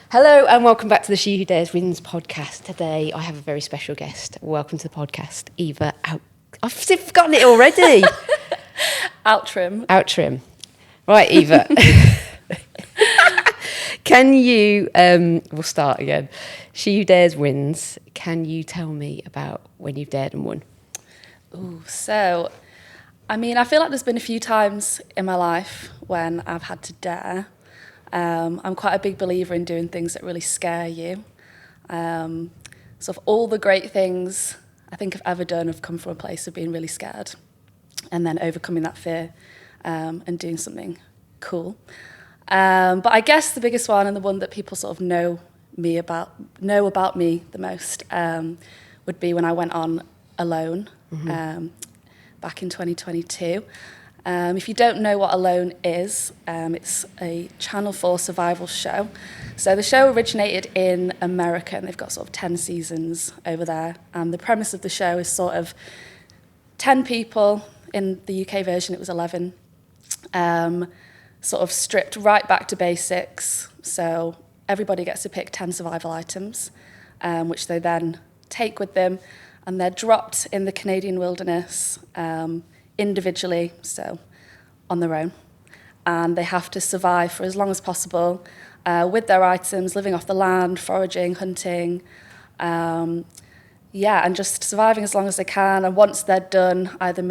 Hello and welcome back to the She Who Dares Wins podcast. Today I have a very special guest. Welcome to the podcast, Eva I've forgotten it already. Outram. Right, Eva. Can you, we'll start again. She Who Dares Wins. Can you tell me about when you've dared and won? I feel like there's been a few times in my life when I've had to dare. I'm quite a big believer in doing things that really scare you. So of all the great things I think I've ever done have come from a place of being really scared and then overcoming that fear and doing something cool. But I guess the biggest one and the one that people sort of know about me the most would be when I went on Alone back in 2022. If you don't know what Alone is, it's a Channel 4 survival show. So the show originated in America and they've got sort of 10 seasons over there. And the premise of the show is sort of 10 people. In the UK version, it was 11. Sort of stripped right back to basics. So everybody gets to pick 10 survival items, which they then take with them. And they're dropped in the Canadian wilderness individually, so on their own. And they have to survive for as long as possible with their items, living off the land, foraging, hunting, and just surviving as long as they can. And once they're done, either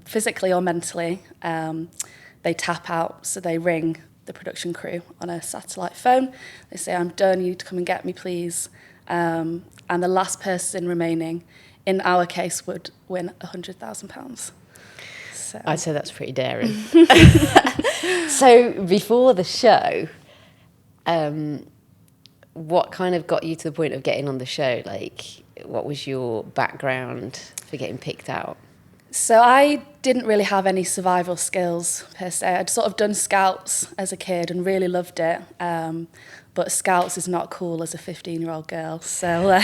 physically or mentally, they tap out. So they ring the production crew on a satellite phone. They say, "I'm done, you need to come and get me, please." And the last person remaining, in our case, would win £100,000. So. I'd say that's pretty daring. So before the show, what kind of got you to the point of getting on the show? Like, what was your background for getting picked out? So I didn't really have any survival skills per se. I'd sort of done Scouts as a kid and really loved it. But Scouts is not cool as a 15-year-old girl. So,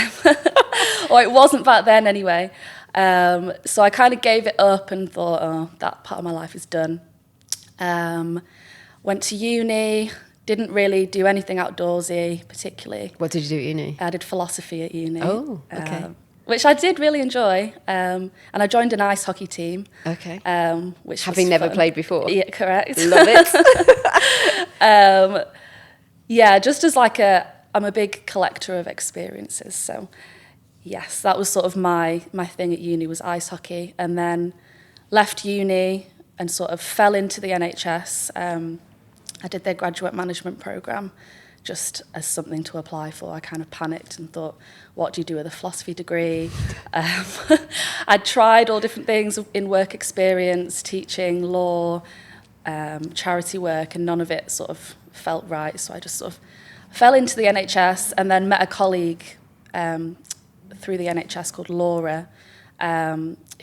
or it wasn't back then anyway. So I kind of gave it up and thought, oh, that part of my life is done. Went to uni, didn't really do anything outdoorsy particularly. What did you do at uni? I did philosophy at uni. Oh, okay. Which I did really enjoy. And I joined an ice hockey team. Okay. Which Having never played before? Yeah, correct. Love it. Just as I'm a big collector of experiences. So yes, that was sort of my thing at uni was ice hockey. And then left uni and sort of fell into the NHS. I did their graduate management programme just as something to apply for. I kind of panicked and thought, what do you do with a philosophy degree? I tried all different things in work experience, teaching, law, charity work, and none of it sort of felt right. So I just sort of fell into the NHS and then met a colleague through the NHS called Laura,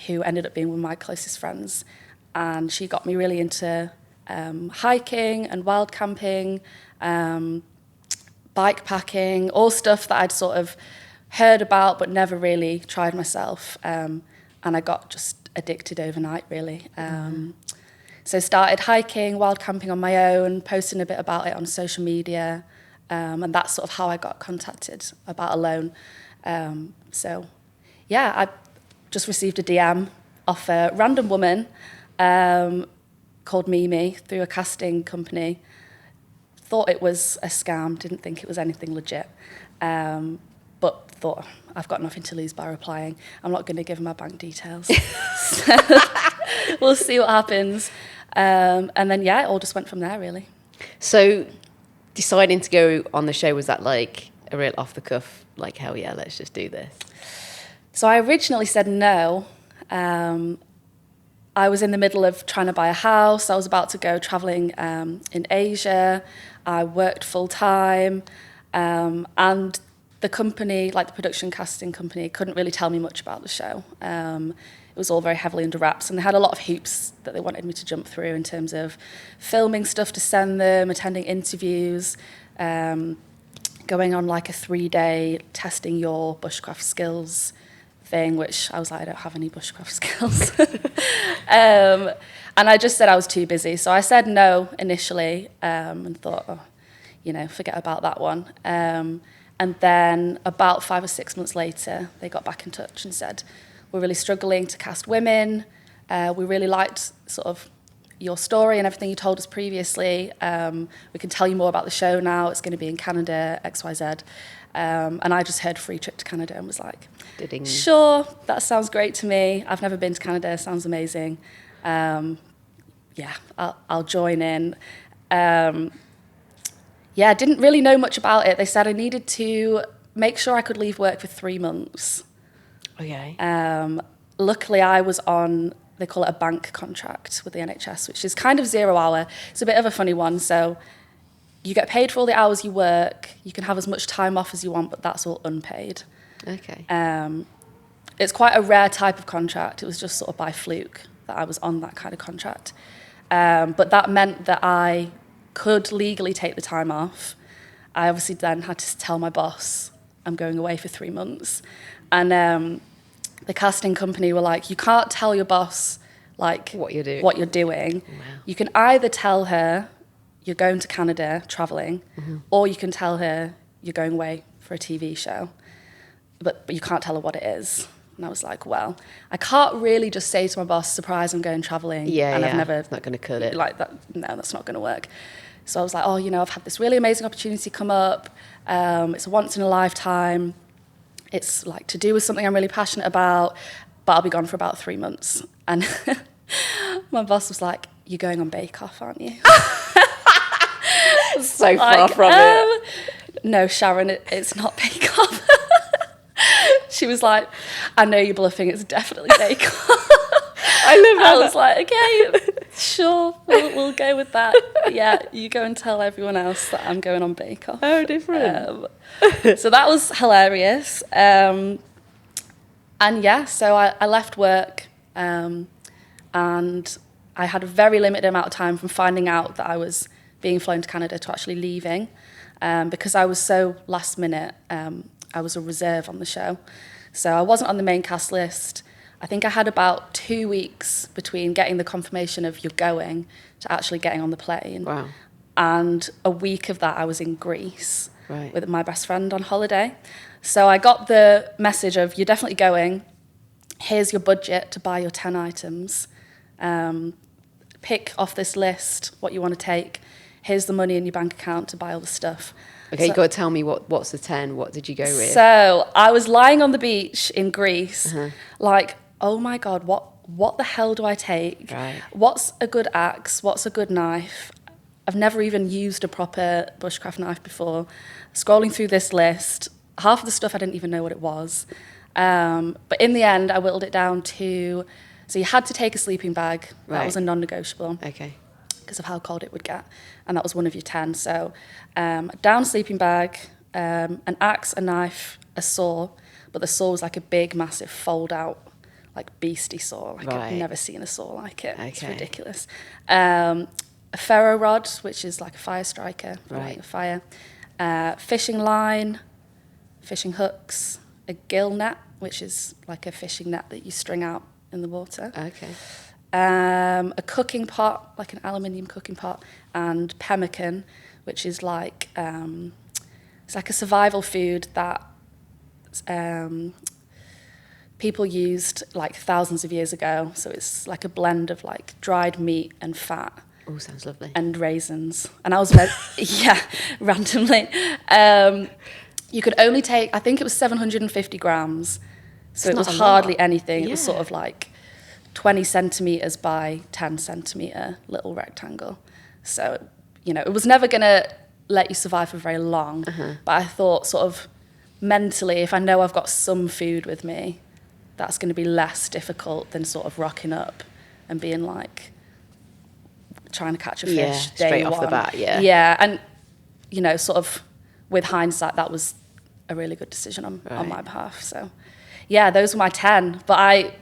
who ended up being one of my closest friends. And she got me really into hiking and wild camping, bike packing, all stuff that I'd sort of heard about but never really tried myself. And I got just addicted overnight, really. So started hiking, wild camping on my own, posting a bit about it on social media. And that's sort of how I got contacted about Alone. I just received a DM off a random woman called Mimi through a casting company. Thought it was a scam, didn't think it was anything legit, but thought, I've got nothing to lose by replying. I'm not going to give her my bank details. So we'll see what happens. And then, it all just went from there, really. So deciding to go on the show, was that like a real off the cuff, like, hell yeah, let's just do this? So I originally said no. I was in the middle of trying to buy a house. I was about to go travelling in Asia. I worked full time. And the company, like the production casting company, couldn't really tell me much about the show. It was all very heavily under wraps. And they had a lot of hoops that they wanted me to jump through in terms of filming stuff to send them, attending interviews, going on like a 3-day testing your bushcraft skills thing, which I was like, I don't have any bushcraft skills. And I just said I was too busy. So I said no initially and thought, forget about that one. And then about 5 or 6 months later, they got back in touch and said, we're really struggling to cast women. We really liked sort of your story and everything you told us previously. We can tell you more about the show now. It's going to be in Canada, XYZ. And I just heard free trip to Canada and was like, Ding. Sure, that sounds great to me. I've never been to Canada. Sounds amazing. I'll join in. Didn't really know much about it. They said I needed to make sure I could leave work for 3 months. Okay. Luckily, I was on, they call it a bank contract with the NHS, which is kind of 0 hour. It's a bit of a funny one. So you get paid for all the hours you work. You can have as much time off as you want, but that's all unpaid. Okay. It's quite a rare type of contract. It was just sort of by fluke that I was on that kind of contract. But that meant that I could legally take the time off. I obviously then had to tell my boss I'm going away for 3 months. And the casting company were like, you can't tell your boss like what you're doing. Wow. You can either tell her you're going to Canada traveling, or you can tell her you're going away for a TV show, but you can't tell her what it is. And I was like, well, I can't really just say to my boss, surprise, I'm going traveling. Yeah, I've never, it's not going to cut it. Like that. No, that's not going to work. So I was like, oh, I've had this really amazing opportunity come up. It's a once in a lifetime. It's like to do with something I'm really passionate about, but I'll be gone for about 3 months. And my boss was like, you're going on Bake Off, aren't you? So far from it. No, Sharon, it's not Bake Off. She was like, I know you're bluffing, it's definitely Bake Off. I love that. I was like, okay, sure, we'll go with that. Yeah, you go and tell everyone else that I'm going on Bake Off. How different. So that was hilarious. So I left work and I had a very limited amount of time from finding out that I was being flown to Canada to actually leaving. Because I was so last minute, I was a reserve on the show. So I wasn't on the main cast list. I think I had about 2 weeks between getting the confirmation of you're going to actually getting on the plane. Wow. And a week of that I was in Greece Right. with my best friend on holiday. So I got the message of you're definitely going. Here's your budget to buy your 10 items. Pick off this list what you want to take. Here's the money in your bank account to buy all the stuff. Okay, So, you got to tell me what's the 10. What did you go with? So I was lying on the beach in Greece, like, oh my God, what the hell do I take? Right. What's a good axe? What's a good knife? I've never even used a proper bushcraft knife before. Scrolling through this list, half of the stuff I didn't even know what it was. But in the end, I whittled it down to, so you had to take a sleeping bag. That was a non-negotiable. Okay. Because of how cold it would get. And that was one of your 10. So down sleeping bag, an axe, a knife, a saw. But the saw was like a big, massive fold-out, like beastie saw. Like I've never seen a saw like it. Okay. It's ridiculous. A ferro rod, which is like a fire striker for lighting a fire. Fishing line, fishing hooks, a gill net, which is like a fishing net that you string out in the water. Okay. A cooking pot, like an aluminium cooking pot, and pemmican, which is like it's like a survival food that people used like thousands of years ago. So it's like a blend of like dried meat and fat. Oh, sounds lovely. And raisins. And I was randomly. You could only take, I think it was 750 grams. So it was hardly anything. It was sort of like 20 centimetres by 10 centimetre little rectangle. So, it was never going to let you survive for very long. But I thought sort of mentally, if I know I've got some food with me, that's going to be less difficult than sort of rocking up and being like, trying to catch a fish day straight one. off the bat, Yeah, and, sort of with hindsight, that was a really good decision on my behalf. So, yeah, those were my 10. But I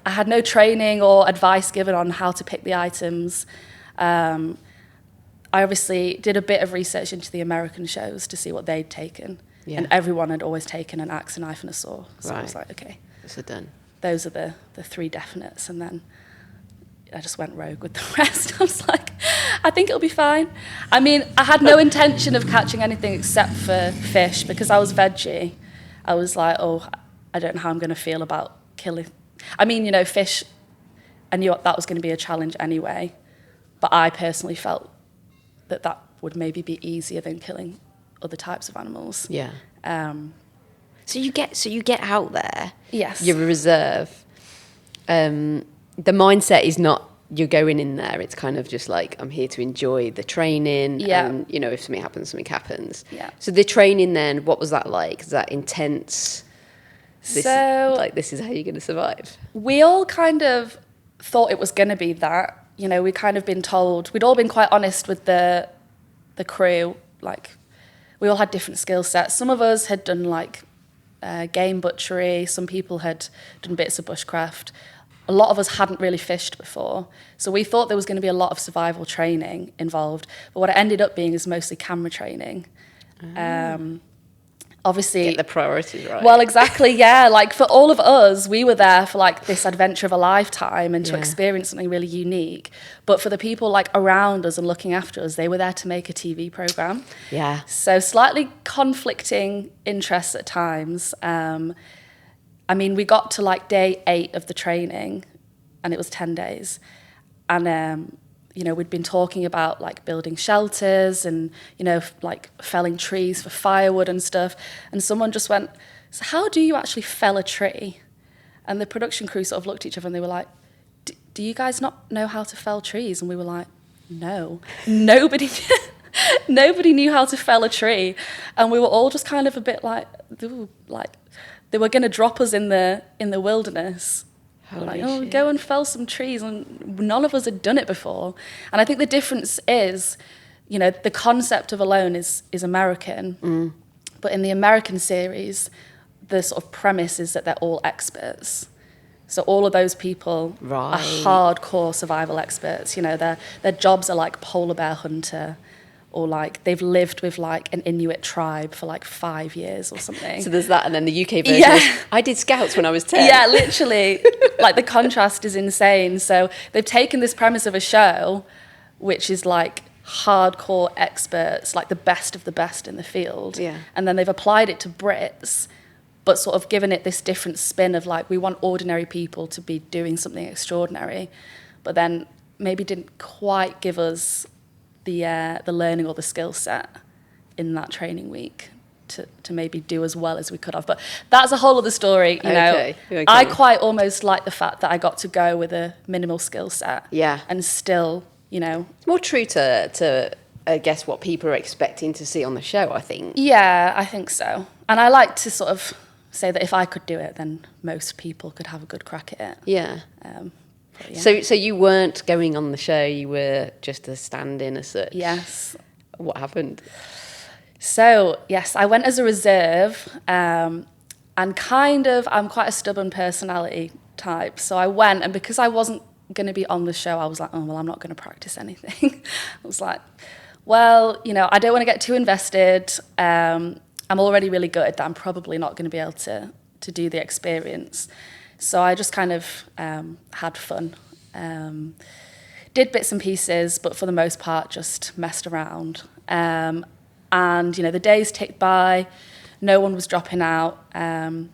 had no training or advice given on how to pick the items. I obviously did a bit of research into the American shows to see what they'd taken. Yeah. And everyone had always taken an axe, a knife, and a saw. So I was like, okay. So done. Those are the 3 definites. And then I just went rogue with the rest. I was like, I think it'll be fine. I mean, I had no intention of catching anything except for fish because I was veggie. I was like, oh, I don't know how I'm going to feel about killing. I mean, you know, fish, I knew that was going to be a challenge anyway, but I personally felt that would maybe be easier than killing other types of animals. Yeah. So you get out there. Yes. You're a reserve. The mindset is not you're going in there. It's kind of just like, I'm here to enjoy the training. Yeah. And, you know, if something happens. Yeah. So the training then, what was that like? Is that intense? This is how you're going to survive? We all kind of thought it was going to be that. You know, we'd kind of been told, we'd all been quite honest with the crew. Like, we all had different skill sets. Some of us had done like game butchery. Some people had done bits of bushcraft. A lot of us hadn't really fished before. So we thought there was going to be a lot of survival training involved. But what it ended up being is mostly camera training. Obviously... Get the priorities right. Well, exactly, yeah. Like, for all of us, we were there for, like, this adventure of a lifetime and to experience something really unique. But for the people, like, around us and looking after us, they were there to make a TV programme. Yeah. So slightly conflicting interests at times. I mean, we got to, like, day 8 of the training, and it was 10 days. And, you know, we'd been talking about, like, building shelters and, you know, like, felling trees for firewood and stuff. And someone just went, so how do you actually fell a tree? And the production crew sort of looked at each other and they were like, do you guys not know how to fell trees? And we were like, no. Nobody knew how to fell a tree. And we were all just kind of a bit like, ooh, like, they were going to drop us in the wilderness. Like, oh, go and fell some trees, and none of us had done it before. And I think the difference is, you know, the concept of alone is American, but in the American series, the sort of premise is that they're all experts. So all of those people are hardcore survival experts. You know, their jobs are like polar bear hunter, or like they've lived with like an Inuit tribe for like 5 years or something. So there's that, and then the UK version is, I did scouts when I was 10. Yeah, literally. Like, the contrast is insane. So they've taken this premise of a show, which is like hardcore experts, like the best of the best in the field. Yeah. And then they've applied it to Brits, but sort of given it this different spin of like, we want ordinary people to be doing something extraordinary, but then maybe didn't quite give us the learning or the skill set in that training week to maybe do as well as we could have. But that's a whole other story, you know. Okay. I quite almost like the fact that I got to go with a minimal skill set. Yeah. And still, you know. It's more true to I guess, what people are expecting to see on the show, I think. Yeah, I think so. And I like to sort of say that if I could do it, then most people could have a good crack at it. Yeah. Yeah. So you weren't going on the show, you were just a stand-in as such? Yes. What happened? So, yes, I went as a reserve, and kind of, I'm quite a stubborn personality type. So I went, and because I wasn't going to be on the show, I was like, oh, well, I'm not going to practice anything. I was like, well, you know, I don't want to get too invested. I'm already really good, that I'm probably not going to be able to do the experience. So I just kind of had fun. Did bits and pieces, but for the most part, just messed around. And, you know, the days ticked by, no one was dropping out, and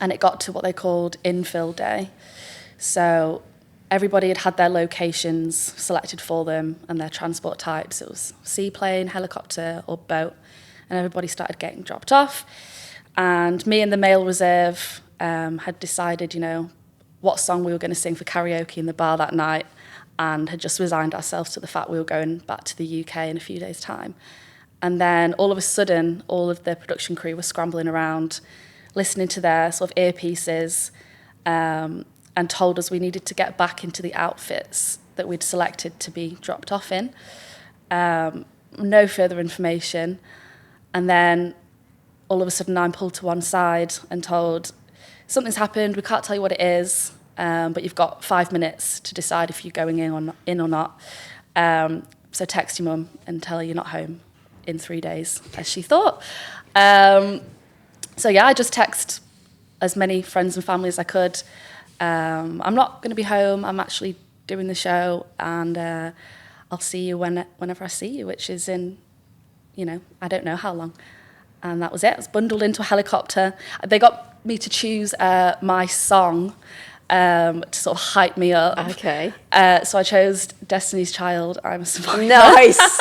it got to what they called infill day. So everybody had their locations selected for them and their transport types. It was seaplane, helicopter, or boat, and everybody started getting dropped off. And me and the male reserve had decided, you know, what song we were going to sing for karaoke in the bar that night, and had just resigned ourselves to the fact we were going back to the UK in a few days' time. And then all of a sudden, all of the production crew were scrambling around, listening to their sort of earpieces, and told us we needed to get back into the outfits that we'd selected to be dropped off in. No further information. And then all of a sudden I'm pulled to one side and told, something's happened, we can't tell you what it is, but you've got 5 minutes to decide if you're going in or not. So text your mum and tell her you're not home in 3 days, as she thought. So yeah, I just text as many friends and family as I could. I'm not going to be home, I'm actually doing the show, and I'll see you whenever I see you, which is in, I don't know how long. And that was it. I was bundled into a helicopter. They got me to choose my song to sort of hype me up. Okay. So I chose Destiny's Child, I'm a Survivor. Nice.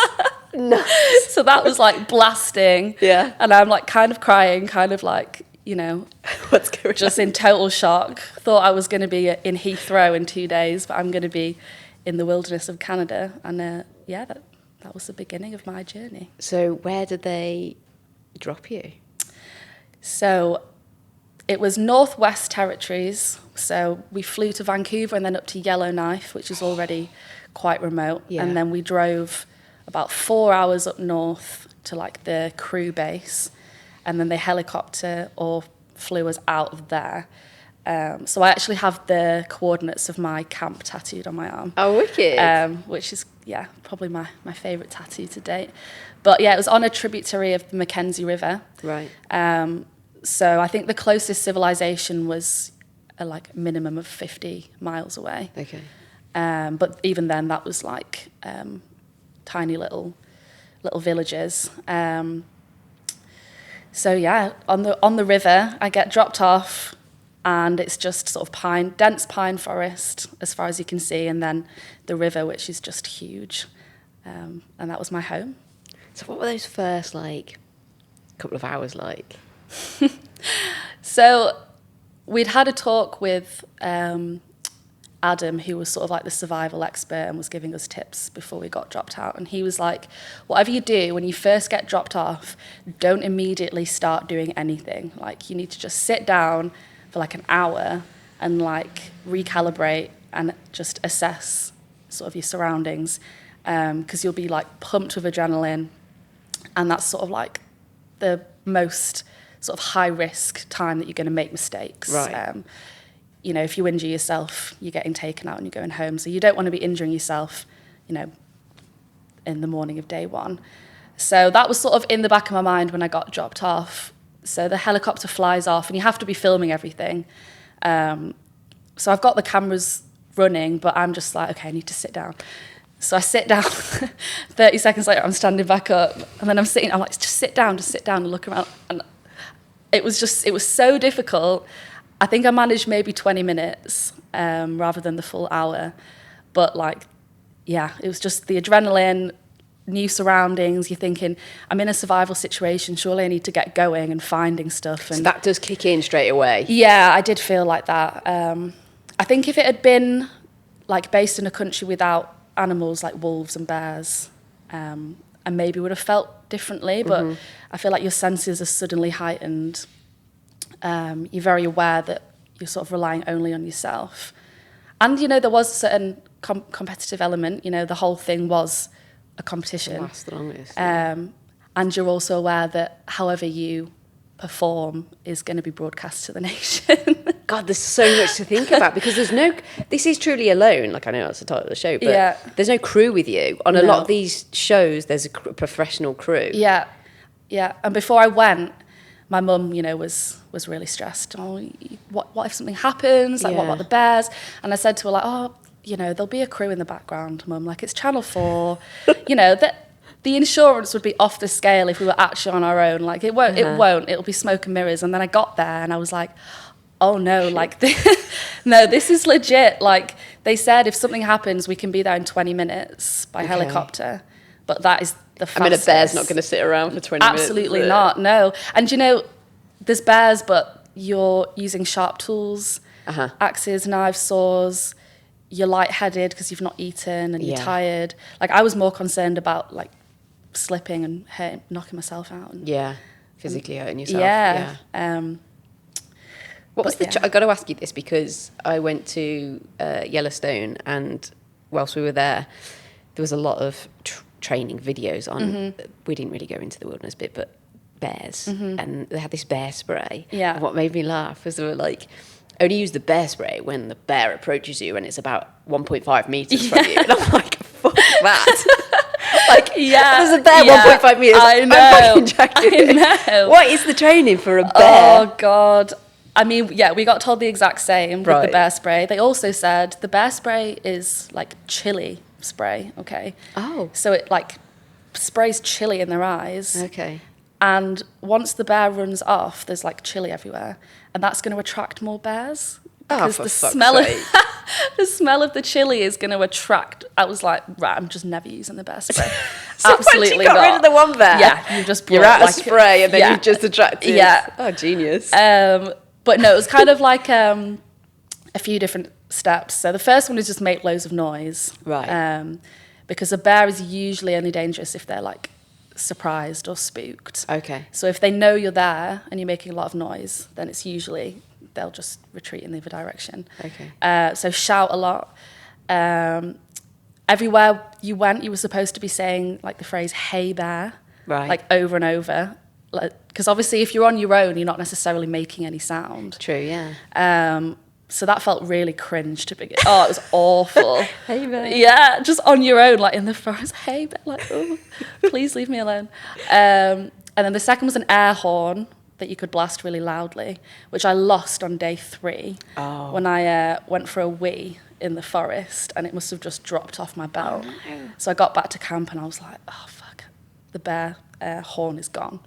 Nice. So that was like blasting. Yeah. And I'm like kind of crying, kind of like, What's going just on? in total shock. Thought I was going to be in Heathrow in 2 days, but I'm going to be in the wilderness of Canada. And that was the beginning of my journey. So where did they drop you? So it was Northwest Territories. So we flew to Vancouver and then up to Yellowknife, which is already quite remote. Yeah. And then we drove about 4 hours up north to like the crew base. And then they helicopter or flew us out of there. So I actually have the coordinates of my camp tattooed on my arm. Oh, wicked. Which is, probably my favourite tattoo to date. But yeah, it was on a tributary of the Mackenzie River. Right. So I think the closest civilization was like a minimum of 50 miles away. Okay. But even then, that was like tiny little villages. So yeah, on the river, I get dropped off, and it's just sort of dense pine forest as far as you can see, and then the river, which is just huge. And that was my home. So what were those first couple of hours like? So we'd had a talk with Adam, who was sort of like the survival expert and was giving us tips before we got dropped out. And he was like, whatever you do, when you first get dropped off, don't immediately start doing anything. Like, you need to just sit down for like an hour and like recalibrate and just assess sort of your surroundings, because you'll be like pumped with adrenaline, and that's sort of like the most sort of high risk time that you're going to make mistakes. Right. If you injure yourself, you're getting taken out and you're going home. So you don't want to be injuring yourself, in the morning of day one. So that was sort of in the back of my mind when I got dropped off. So the helicopter flies off and you have to be filming everything. So I've got the cameras running, but I'm just like, okay, I need to sit down. So I sit down. 30 seconds later, I'm standing back up, and then I'm like, just sit down and look around. And it was so difficult. I think I managed maybe 20 minutes rather than the full hour. But it was just the adrenaline, new surroundings. You're thinking, I'm in a survival situation, surely I need to get going and finding stuff. And So that does kick in straight away. yeah, I did feel like that. I think if it had been based in a country without animals like wolves and bears, I maybe would have felt differently. But I feel like your senses are suddenly heightened. You're very aware that you're sort of relying only on yourself. And, there was a certain competitive element. The whole thing was a competition. Last the longest. And you're also aware that however you perform is going to be broadcast to the nation. God, there's so much to think about, because this is truly alone. Like, I know that's the title of the show, but there's no crew with you. On a lot of these shows, there's a professional crew. Yeah. And before I went, my mum, was really stressed. Oh, what if something happens? What about the bears? And I said to her, there'll be a crew in the background, Mum. Like, it's Channel 4. That the insurance would be off the scale if we were actually on our own. Like, it won't. It'll be smoke and mirrors. And then I got there and I was like, oh no, no, this is legit. Like, they said if something happens, we can be there in 20 minutes by helicopter. But that is the fastest. A bear's not going to sit around for 20 minutes. Absolutely not, no. And there's bears, but you're using sharp tools, axes, knives, saws. You're lightheaded because you've not eaten and you're tired. Like, I was more concerned about slipping and knocking myself out. Physically hurting yourself. Yeah. What was I got to ask you this, because I went to Yellowstone, and whilst we were there was a lot of training videos on. We didn't really go into the wilderness bit, but bears, and they had this bear spray. Yeah. And what made me laugh was they were like, only use the bear spray when the bear approaches you and it's about 1.5 meters from you. And I'm like, fuck that. There's a bear 1.5 meters. I know. I'm fucking joking. I know. What is the training for a bear? Oh God. I mean, we got told the exact same with Right. the bear spray. They also said the bear spray is chilly. spray, okay? Oh. So it like sprays chili in their eyes. Okay. And once the bear runs off, there's like chili everywhere. And that's going to attract more bears. Because for the fuck's smell sake. of the smell of the chili is going to attract. I was like, right, I'm just never using the bear spray. So Absolutely once you got not. rid of the one bear, Yeah, you just you're brought, out of spray, and then yeah. you've just attracted. Yeah. Oh, genius. But no, it was kind of like a few different steps. So the first one is just make loads of noise. Right. Because a bear is usually only dangerous if they're like surprised or spooked. Okay. So if they know you're there and you're making a lot of noise, then it's usually they'll just retreat in the other direction. Okay. So shout a lot. Everywhere you went, you were supposed to be saying like the phrase "Hey bear," Right. like over and over. Because obviously, if you're on your own, you're not necessarily making any sound. True. Yeah. So that felt really cringe to begin. Oh, it was awful. Hey bear. Yeah, just on your own, like in the forest. Hey bear, like, oh, please leave me alone. And then the second was an air horn that you could blast really loudly, which I lost on day 3 when I went for a wee in the forest, and it must have just dropped off my belt. Oh, no. So I got back to camp and I was like, oh fuck, the bear horn is gone.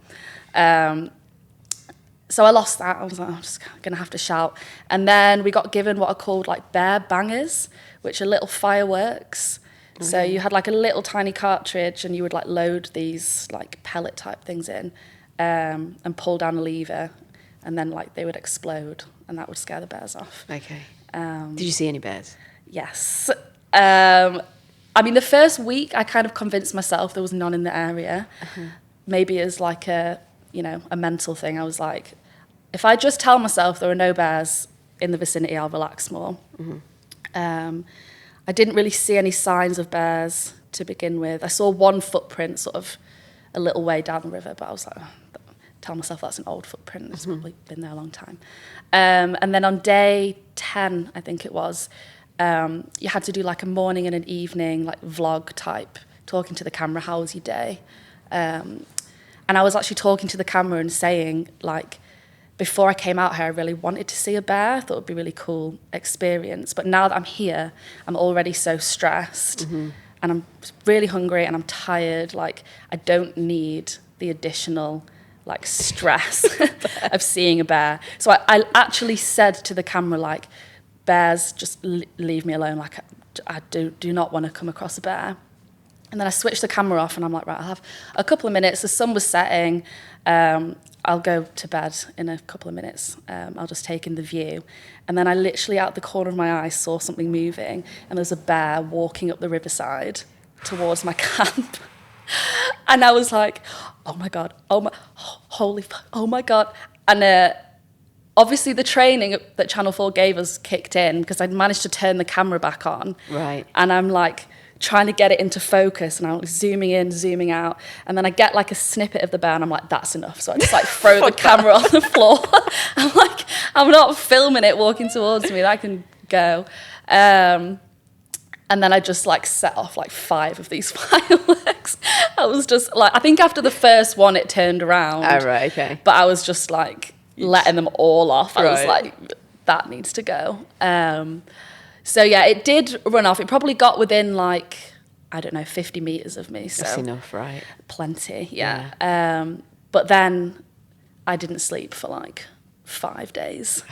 So I lost that. I was like, I'm just going to have to shout. And then we got given what are called like bear bangers, which are little fireworks. Okay. So you had like a little tiny cartridge and you would like load these like pellet type things in and pull down a lever, and then like they would explode and that would scare the bears off. Okay. Did you see any bears? Yes. I mean, the first week I kind of convinced myself there was none in the area. Uh-huh. Maybe as like a mental thing. I was like, if I just tell myself there are no bears in the vicinity, I'll relax more. Mm-hmm. I didn't really see any signs of bears to begin with. I saw one footprint sort of a little way down the river, but I was like, tell myself that's an old footprint. It's probably been there a long time. And then on day 10, I think it was, you had to do like a morning and an evening, like vlog type, talking to the camera, how was your day? And I was actually talking to the camera and saying, like, before I came out here, I really wanted to see a bear. I thought it would be a really cool experience. But now that I'm here, I'm already so stressed. Mm-hmm. And I'm really hungry and I'm tired. Like, I don't need the additional, like, stress of seeing a bear. So I actually said to the camera, like, bears, just leave me alone. Like, I do not want to come across a bear. And then I switched the camera off and I'm like, right, I'll have a couple of minutes. The sun was setting. I'll go to bed in a couple of minutes. I'll just take in the view. And then I literally, out the corner of my eye, saw something moving. And there's a bear walking up the riverside towards my camp. And I was like, oh my God, holy fuck, oh my God. And obviously the training that Channel 4 gave us kicked in because I'd managed to turn the camera back on. Right. And I'm like, trying to get it into focus, and I'm like zooming in, zooming out, and then I get like a snippet of the bear and I'm like, that's enough. So I just like throw the camera on the floor. I'm like, I'm not filming it walking towards me, that can go. And then I just like set off like 5 of these fireworks. I was just like, I think after the first one it turned around. Oh, right, okay. But I was just like letting them all off. I was like, that needs to go. So yeah, it did run off. It probably got within like, I don't know, 50 meters of me. So that's enough, right? Plenty, yeah. But then I didn't sleep for like 5 days.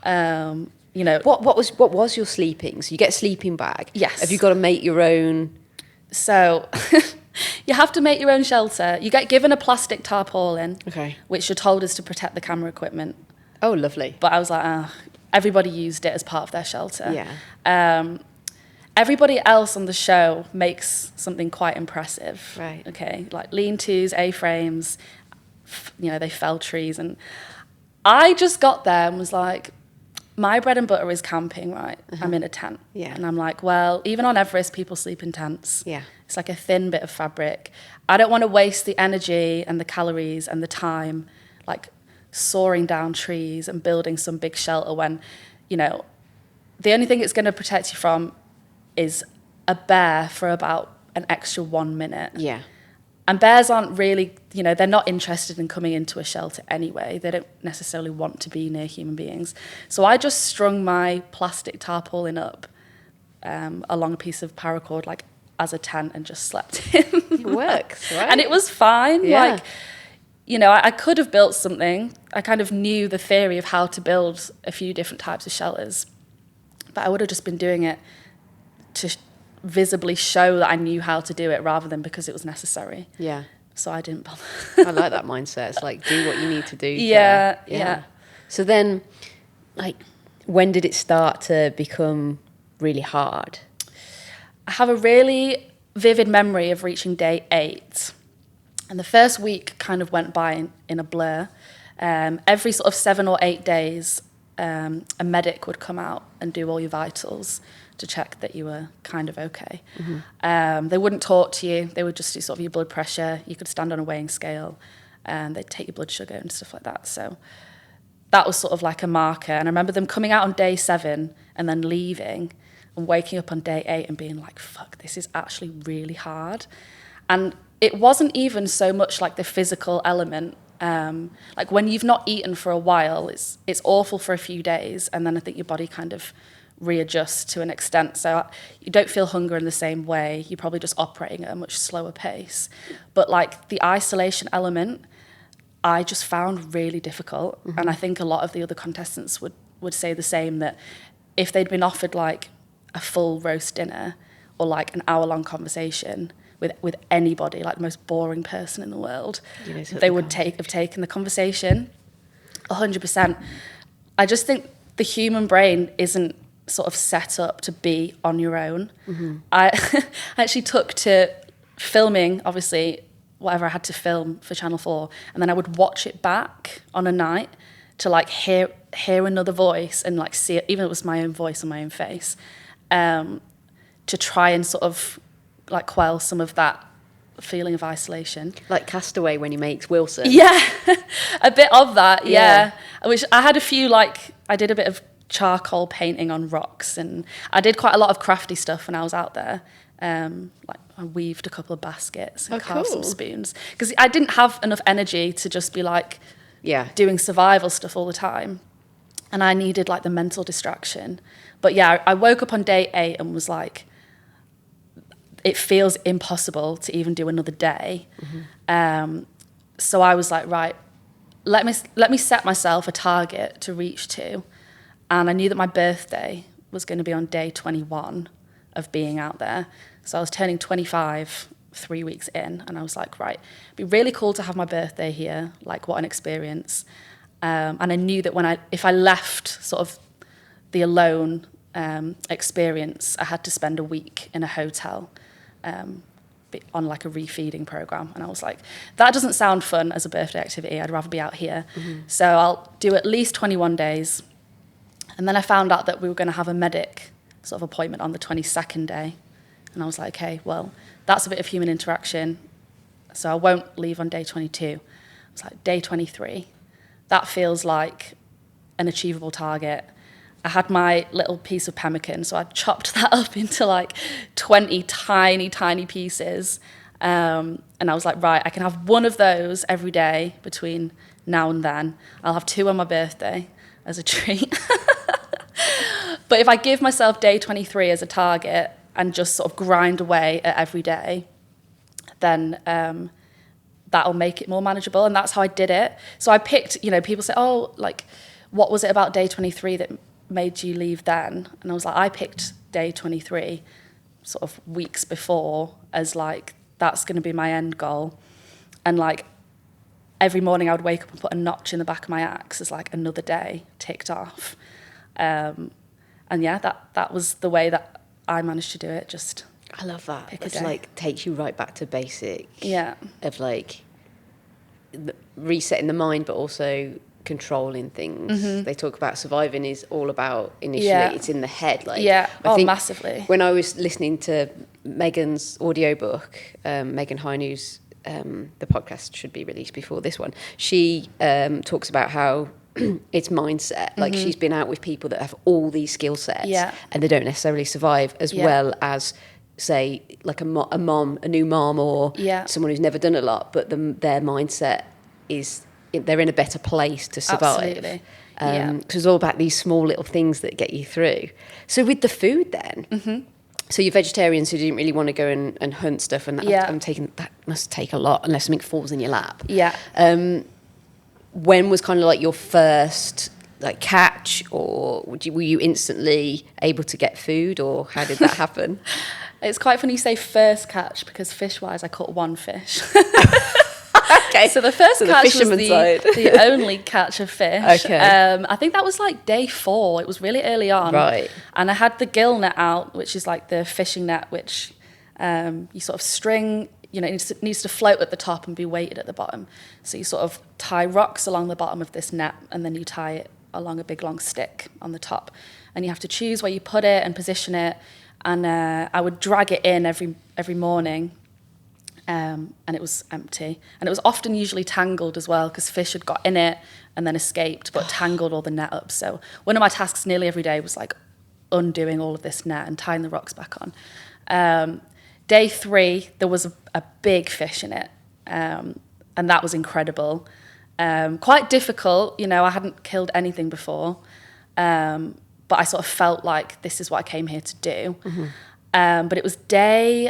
What was your sleeping? So you get a sleeping bag. Yes. Have you got to make your own? So you have to make your own shelter. You get given a plastic tarpaulin, which you're told is to protect the camera equipment. Oh, lovely. But I was like, everybody used it as part of their shelter. Yeah. Everybody else on the show makes something quite impressive. Right. Okay. Like lean-tos, A-frames, they fell trees. And I just got there and was like, my bread and butter is camping, right? Uh-huh. I'm in a tent. Yeah. And I'm like, well, even on Everest, people sleep in tents. Yeah. It's like a thin bit of fabric. I don't want to waste the energy and the calories and the time, like, soaring down trees and building some big shelter when, the only thing it's going to protect you from is a bear for about an extra 1 minute. Yeah. And bears aren't really, they're not interested in coming into a shelter anyway. They don't necessarily want to be near human beings. So I just strung my plastic tarpaulin up along a piece of paracord, like as a tent and just slept in. It works, right? And it was fine. Yeah. Like, you know, I could have built something. I kind of knew the theory of how to build a few different types of shelters, but I would have just been doing it to visibly show that I knew how to do it rather than because it was necessary. Yeah. So I didn't bother. I like that mindset. It's like, do what you need to do. Yeah. So then, like, when did it start to become really hard? I have a really vivid memory of reaching day 8. And the first week kind of went by in a blur. Every sort of 7 or 8 days, a medic would come out and do all your vitals to check that you were kind of okay. Mm-hmm. They wouldn't talk to you. They would just do sort of your blood pressure. You could stand on a weighing scale, and they'd take your blood sugar and stuff like that. So that was sort of like a marker. And I remember them coming out on day 7 and then leaving and waking up on day 8 and being like, fuck, this is actually really hard. And it wasn't even so much like the physical element. Like when you've not eaten for a while, it's awful for a few days, and then I think your body kind of readjusts to an extent. So you don't feel hunger in the same way. You're probably just operating at a much slower pace. But like the isolation element, I just found really difficult. Mm-hmm. And I think a lot of the other contestants would say the same, that if they'd been offered like a full roast dinner or like an hour-long conversation with anybody, like the most boring person in the world, they would have taken the conversation 100%. I just think the human brain isn't sort of set up to be on your own. Mm-hmm. I actually took to filming, obviously, whatever I had to film for Channel 4, and then I would watch it back on a night to like hear another voice and like see it, even if it was my own voice and my own face, to try and sort of like quell some of that feeling of isolation. Like Castaway when he makes Wilson. Yeah, a bit of that, yeah. Which I had a few, like, I did a bit of charcoal painting on rocks, and I did quite a lot of crafty stuff when I was out there. Like I weaved a couple of baskets and carved some spoons, because I didn't have enough energy to just be like doing survival stuff all the time, and I needed like the mental distraction. But yeah, I woke up on day 8 and was like, it feels impossible to even do another day. Mm-hmm. So I was like, right, let me set myself a target to reach to. And I knew that my birthday was going to be on day 21 of being out there. So I was turning 25 3 weeks in, and I was like, right, it'd be really cool to have my birthday here. Like, what an experience. And I knew that if I left sort of the alone experience, I had to spend a week in a hotel on like a refeeding program. And I was like, that doesn't sound fun as a birthday activity. I'd rather be out here. Mm-hmm. So I'll do at least 21 days. And then I found out that we were going to have a medic sort of appointment on the 22nd day. And I was like, okay, well, that's a bit of human interaction, so I won't leave on day 22. It's like day 23. That feels like an achievable target. I had my little piece of pemmican, so I chopped that up into like 20 tiny, tiny pieces. And I was like, right, I can have one of those every day between now and then. I'll have 2 on my birthday as a treat. But if I give myself day 23 as a target and just sort of grind away at every day, then that'll make it more manageable. And that's how I did it. So I picked, people say, oh, like, what was it about day 23 that made you leave then? And I was like, I picked day 23 sort of weeks before as like, that's going to be my end goal. And like, every morning I would wake up and put a notch in the back of my axe as like another day ticked off. And yeah, that was the way that I managed to do it. Just I love that. It's like takes you right back to basic. Yeah. Of like resetting the mind, but also controlling things. Mm-hmm. They talk about surviving is all about initially it's in the head. Like I think massively. When I was listening to Megan's audiobook, Megan Hainu's the podcast should be released before this one. She talks about how it's mindset. Like she's been out with people that have all these skill sets and they don't necessarily survive as well as, say, like a new mom or someone who's never done a lot, but their mindset is they're in a better place to survive. Absolutely. Because it's all about these small little things that get you through. So with the food then, So you're vegetarian, so you didn't really want to go and hunt stuff, and that must take a lot unless something falls in your lap. Yeah. When was kind of like your first like catch, or were you instantly able to get food, or how did that happen? It's quite funny you say first catch, because fish-wise, I caught one fish. Okay. So the first catch was the only catch of fish. Okay. I think that was like day 4. It was really early on. Right. And I had the gill net out, which is like the fishing net, which you sort of string, you know, it needs to float at the top and be weighted at the bottom. So you sort of tie rocks along the bottom of this net, and then you tie it along a big long stick on the top. And you have to choose where you put it and position it. And I would drag it in every morning. And it was empty. And it was often usually tangled as well, because fish had got in it and then escaped, but tangled all the net up. So one of my tasks nearly every day was like undoing all of this net and tying the rocks back on. Day 3, there was a big fish in it. And that was incredible. Quite difficult, you know, I hadn't killed anything before. But I sort of felt like this is what I came here to do. Mm-hmm. But it was day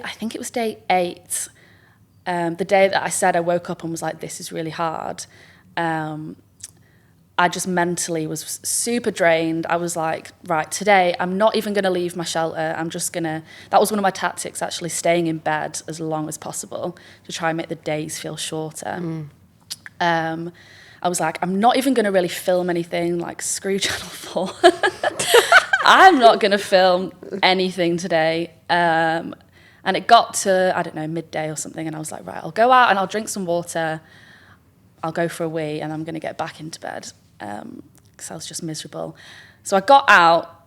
8. The day that I said I woke up and was like, this is really hard, I just mentally was super drained. I was like, right, today I'm not even going to leave my shelter. That was one of my tactics, actually, staying in bed as long as possible to try and make the days feel shorter. I was like, I'm not even going to really film anything, like screw Channel 4. I'm not going to film anything today. And it got to, I don't know, midday or something, and I was like, right, I'll go out and I'll drink some water, I'll go for a wee, and I'm going to get back into bed, because I was just miserable. So I got out,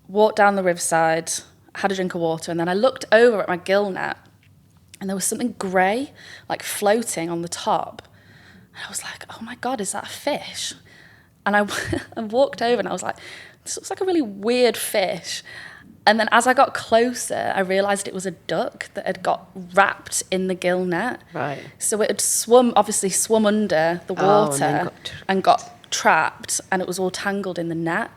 walked down the riverside, had a drink of water, and then I looked over at my gill net, and there was something grey, like floating on the top. And I was like, oh my God, is that a fish? And I walked over and I was like, this looks like a really weird fish. And then as I got closer, I realised it was a duck that had got wrapped in the gill net. Right. So it had swum under the water and got trapped, and it was all tangled in the net.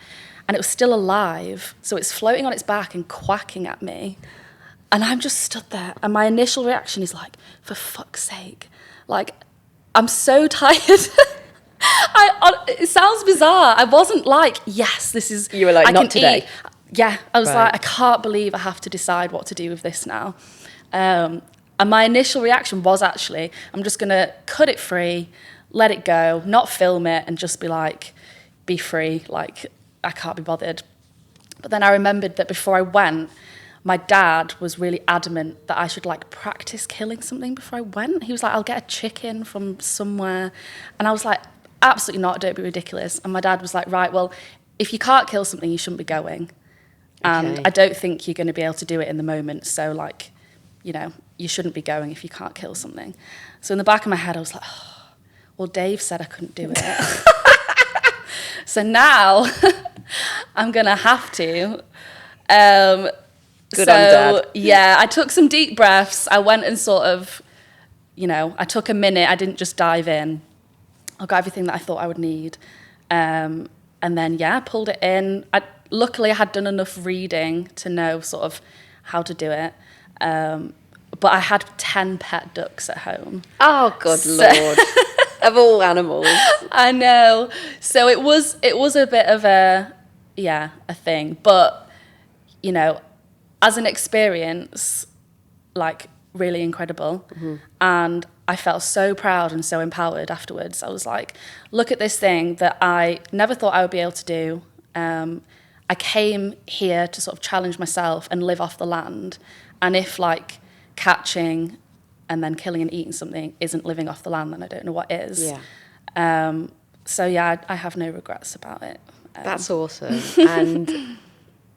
And it was still alive. So it's floating on its back and quacking at me. And I'm just stood there. And my initial reaction is like, for fuck's sake. Like, I'm so tired. It sounds bizarre. I wasn't like, yes, this is... You were like, not today. Eat. Yeah, I was like, I can't believe I have to decide what to do with this now. And my initial reaction was actually, I'm just going to cut it free, let it go, not film it, and just be like, be free. Like, I can't be bothered. But then I remembered that before I went, my dad was really adamant that I should like practice killing something before I went. He was like, I'll get a chicken from somewhere. And I was like, absolutely not, don't be ridiculous. And my dad was like, right, well, if you can't kill something, you shouldn't be going. And I don't think you're going to be able to do it in the moment. So, like, you know, you shouldn't be going if you can't kill something. So in the back of my head, I was like, oh, well, Dave said I couldn't do it. So now I'm going to have to. Good on Dad. Yeah, I took some deep breaths. I went and sort of, you know, I took a minute. I didn't just dive in. I got everything that I thought I would need. And then, yeah, pulled it in. Luckily, I had done enough reading to know sort of how to do it. But I had 10 pet ducks at home. Oh, good Lord. Of all animals. I know. So it was a bit of a thing. But, you know, as an experience, like, really incredible. Mm-hmm. And I felt so proud and so empowered afterwards. I was like, look at this thing that I never thought I would be able to do. I came here to sort of challenge myself and live off the land. And if like catching and then killing and eating something isn't living off the land, then I don't know what is. Yeah. So yeah, I have no regrets about it. That's awesome.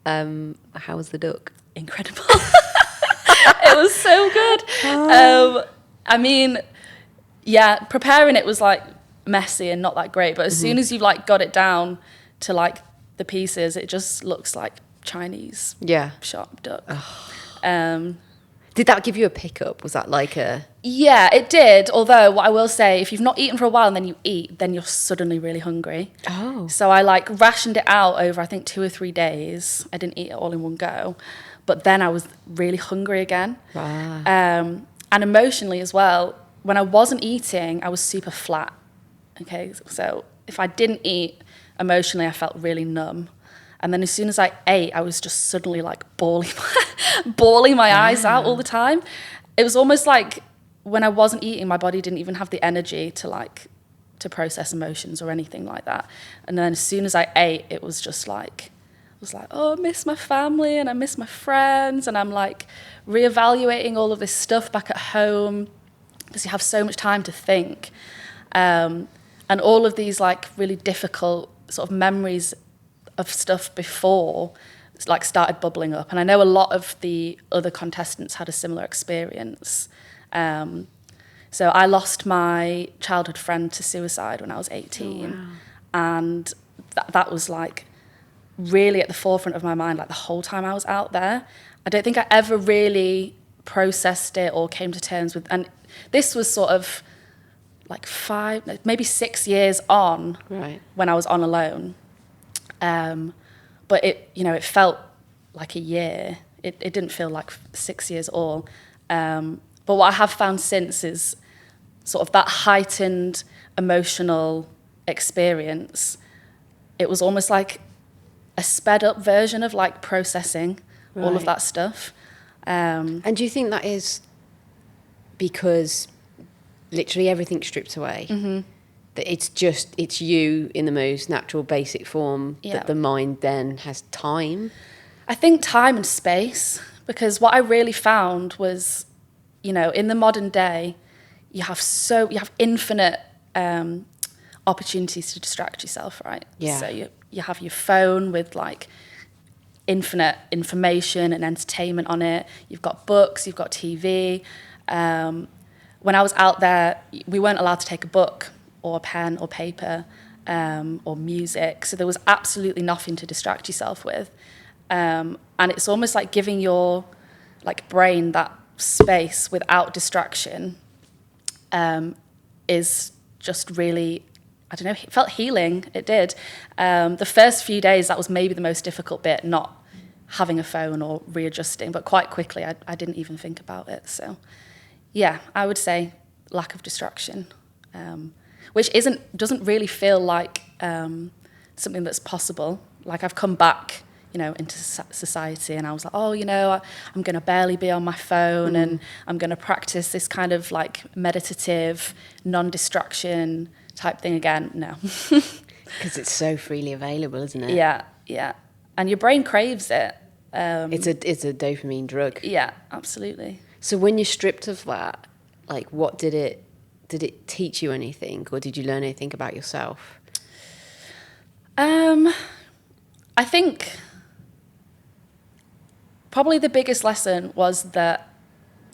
And how was the duck? Incredible. It was so good. I mean, yeah, preparing it was like messy and not that great. But as soon as you've like got it down to like the pieces, it just looks like Chinese shop duck. Did that give you a pickup? Was that like a... Yeah, it did. Although what I will say, if you've not eaten for a while and then you eat, then you're suddenly really hungry. Oh. So I like rationed it out over, I think, 2 or 3 days. I didn't eat it all in one go. but then I was really hungry again. Wow. And emotionally as well, when I wasn't eating, I was super flat. Okay, so if I didn't eat, emotionally, I felt really numb. And then as soon as I ate, I was just suddenly like bawling my eyes out all the time. It was almost like when I wasn't eating, my body didn't even have the energy to process emotions or anything like that. And then as soon as I ate, it was just like, oh, I miss my family and I miss my friends. And I'm like reevaluating all of this stuff back at home because you have so much time to think. And all of these like really difficult sort of memories of stuff before like started bubbling up. And I know a lot of the other contestants had a similar experience. So I lost my childhood friend to suicide when I was 18. Oh, wow. And that was like really at the forefront of my mind, like the whole time I was out there. I don't think I ever really processed it or came to terms with, and this was sort of like maybe 6 years on, right, when I was on alone. But it felt like a year. It didn't feel like 6 years at all. But what I have found since is sort of that heightened emotional experience. It was almost like a sped up version of like processing all of that stuff. And do you think that is because literally everything's stripped away? Mm-hmm. That it's you in the most natural, basic form, that the mind then has time? I think time and space, because what I really found was, in the modern day, you have infinite opportunities to distract yourself, right? Yeah. So you have your phone with like infinite information and entertainment on it. You've got books, you've got TV. When I was out there, we weren't allowed to take a book or a pen or paper or music. So there was absolutely nothing to distract yourself with. And it's almost like giving your like brain that space without distraction is just really, I don't know, it felt healing. It did. The first few days, that was maybe the most difficult bit, not having a phone or readjusting, but quite quickly I didn't even think about it. So yeah, I would say lack of distraction, which doesn't really feel like something that's possible. Like I've come back, into society, and I was like, I'm going to barely be on my phone, and I'm going to practice this kind of like meditative, non-distraction type thing again. No. Because it's so freely available, isn't it? Yeah. And your brain craves it. It's a dopamine drug. Yeah, absolutely. So when you're stripped of that, like what did it teach you anything, or did you learn anything about yourself? I think probably the biggest lesson was that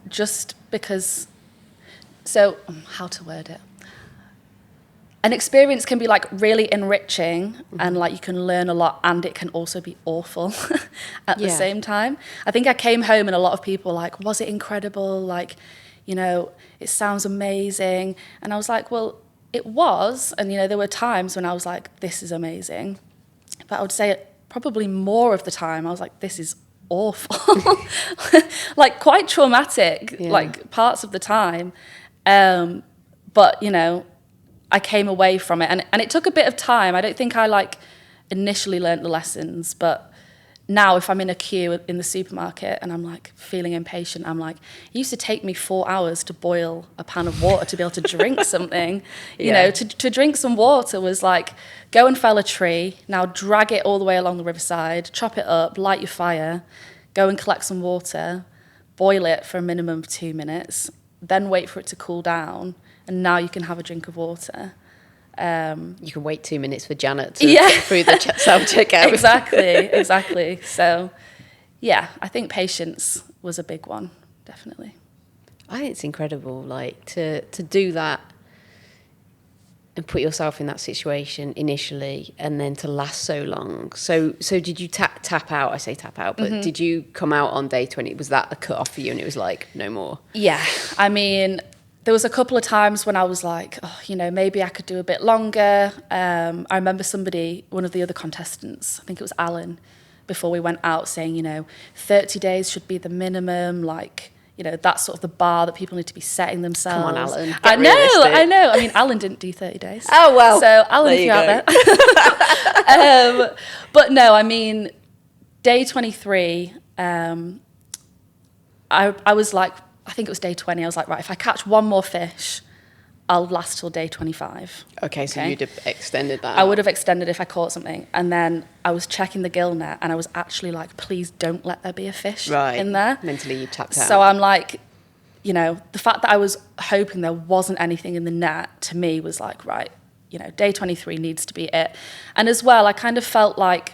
just because, so how to word it? An experience can be like really enriching, and like you can learn a lot, and it can also be awful at the same time. I think I came home and a lot of people were like, was it incredible? Like, it sounds amazing. And I was like, well, it was. And, there were times when I was like, this is amazing. But I would say probably more of the time I was like, this is awful. Like quite traumatic, like parts of the time. But, I came away from it, and it took a bit of time. I don't think I like initially learnt the lessons, but now if I'm in a queue in the supermarket and I'm like feeling impatient, I'm like, it used to take me 4 hours to boil a pan of water to be able to drink something. To drink some water was like, go and fell a tree, now drag it all the way along the riverside, chop it up, light your fire, go and collect some water, boil it for a minimum of 2 minutes, then wait for it to cool down, and now you can have a drink of water. You can wait 2 minutes for Janet to get through the self-checkout. Exactly. So, yeah, I think patience was a big one, definitely. I think it's incredible, like, to do that and put yourself in that situation initially, and then to last so long. So did you tap out? I say tap out, but did you come out on day 20? Was that a cut off for you, and it was like, no more? Yeah, I mean, there was a couple of times when I was like, maybe I could do a bit longer. I remember one of the other contestants, I think it was Alan, before we went out saying, 30 days should be the minimum, like, that's sort of the bar that people need to be setting themselves. Come on, Alan. I know. I mean, Alan didn't do 30 days. Oh, well. So, Alan, if you're out there. But no, I mean, day 23, I was like, I think it was day 20. I was like, right, if I catch one more fish, I'll last till day 25. Okay, so you'd have extended that. I would have extended if I caught something. And then I was checking the gill net and I was actually like, please don't let there be a fish in there. Mentally you tapped out. So I'm like, the fact that I was hoping there wasn't anything in the net to me was like, right, day 23 needs to be it. And as well, I kind of felt like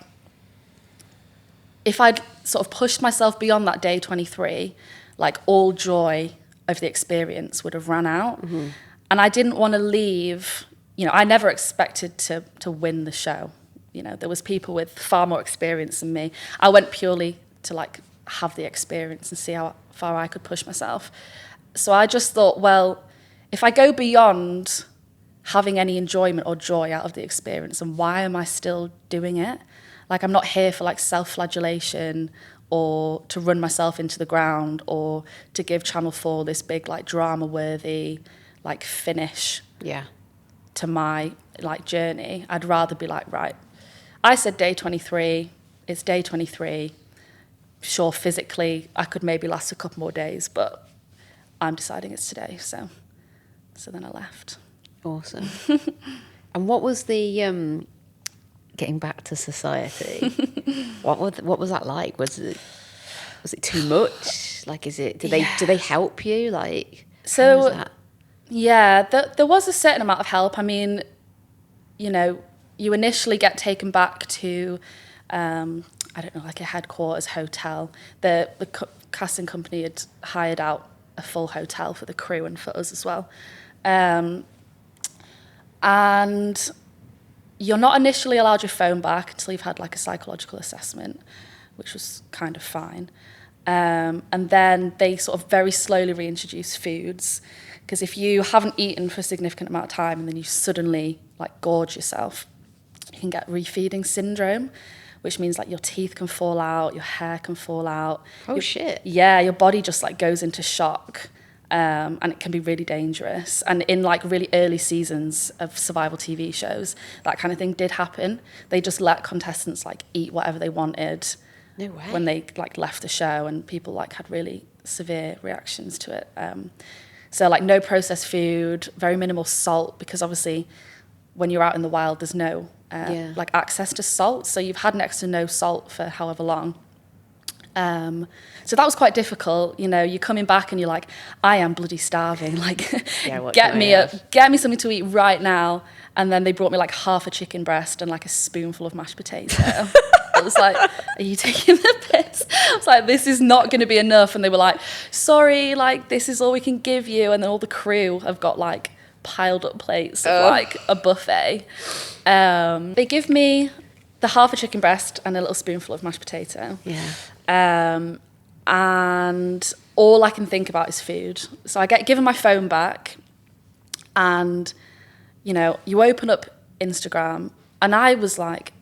if I'd sort of pushed myself beyond that day 23, like all joy of the experience would have run out. Mm-hmm. And I didn't want to leave, I never expected to win the show. There was people with far more experience than me. I went purely to like have the experience and see how far I could push myself. So I just thought, well, if I go beyond having any enjoyment or joy out of the experience, and why am I still doing it? Like, I'm not here for like self-flagellation or to run myself into the ground or to give Channel 4 this big like drama-worthy like finish to my like journey. I'd rather be like, right, I said day 23, it's day 23. Sure, physically I could maybe last a couple more days, but I'm deciding it's today. So then I left. Awesome. And what was the getting back to society? what was that like? Was it too much? Like, do they help you? Like, so how was that? Yeah, there was a certain amount of help. I mean, you initially get taken back to, I don't know, like a headquarters hotel. The casting company had hired out a full hotel for the crew and for us as well. And you're not initially allowed your phone back until you've had like a psychological assessment, which was kind of fine. And then they sort of very slowly reintroduce foods. Because if you haven't eaten for a significant amount of time and then you suddenly like gorge yourself, you can get refeeding syndrome, which means like your teeth can fall out, your hair can fall out. Oh, shit. Yeah, your body just like goes into shock, and it can be really dangerous. And in like really early seasons of survival TV shows, that kind of thing did happen. They just let contestants like eat whatever they wanted. No way. When they like left the show, and people like had really severe reactions to it. So like no processed food, very minimal salt, because obviously when you're out in the wild, there's no like access to salt. So you've had next to no salt for however long. So that was quite difficult. You're coming back and you're like, I am bloody starving. Like, get me something to eat right now. And then they brought me like half a chicken breast and like a spoonful of mashed potato. I was like, are you taking the piss? I was like, this is not going to be enough. And they were like, sorry, like this is all we can give you. And then all the crew have got like piled up plates of like a buffet. They give me the half a chicken breast and a little spoonful of mashed potato. Yeah. And all I can think about is food. So I get given my phone back, and you open up Instagram, and I was like,